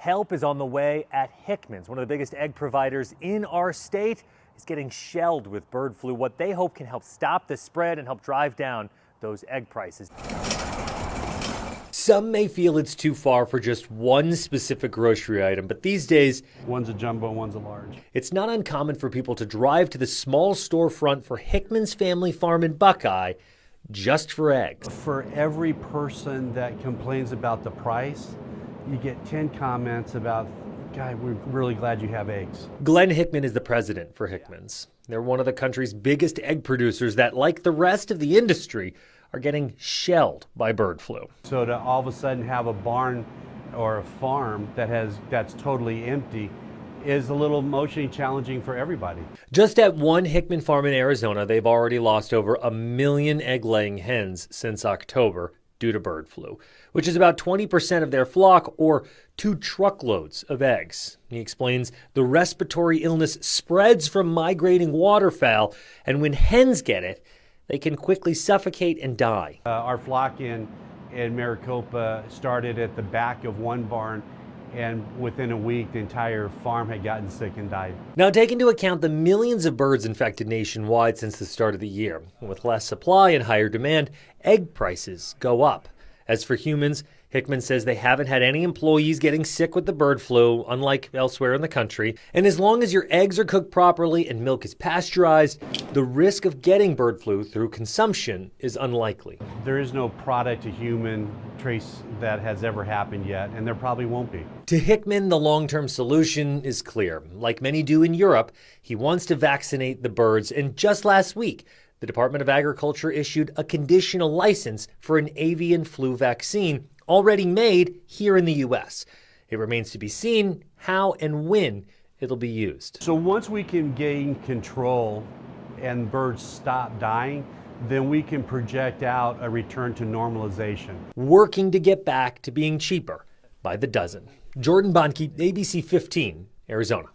Help is on the way at Hickman's, one of the biggest egg providers in our state, is getting shelled with bird flu. What they hope can help stop the spread and help drive down those egg prices. Some may feel it's too far for just one specific grocery item, but these days, one's a jumbo, one's a large. It's not uncommon for people to drive to the small storefront for Hickman's family farm in Buckeye just for eggs. For every person that complains about the price, you get 10 comments about, "Guy, we're really glad you have eggs." Glenn Hickman is the president for Hickman's. They're one of the country's biggest egg producers that, like the rest of the industry, are getting shelled by bird flu. So to all of a sudden have a barn or a farm that's totally empty is a little emotionally challenging for everybody. Just at one Hickman farm in Arizona, they've already lost over 1 million egg-laying hens since October due to bird flu, which is about 20% of their flock or 2 truckloads of eggs. He explains the respiratory illness spreads from migrating waterfowl, and when hens get it, they can quickly suffocate and die. Our flock in Maricopa started at the back of one barn, and within a week, the entire farm had gotten sick and died. Now, take into account the millions of birds infected nationwide since the start of the year. With less supply and higher demand, egg prices go up. As for humans, Hickman says they haven't had any employees getting sick with the bird flu, unlike elsewhere in the country. And as long as your eggs are cooked properly and milk is pasteurized, the risk of getting bird flu through consumption is unlikely. There is no product to human trace that has ever happened yet, and there probably won't be. To Hickman, the long-term solution is clear. Like many do in Europe, he wants to vaccinate the birds, and just last week, the Department of Agriculture issued a conditional license for an avian flu vaccine already made here in the U.S. It remains to be seen how and when it'll be used. So once we can gain control and birds stop dying, then we can project out a return to normalization. Working to get back to being cheaper by the dozen. Jordan Bonnke, ABC 15, Arizona.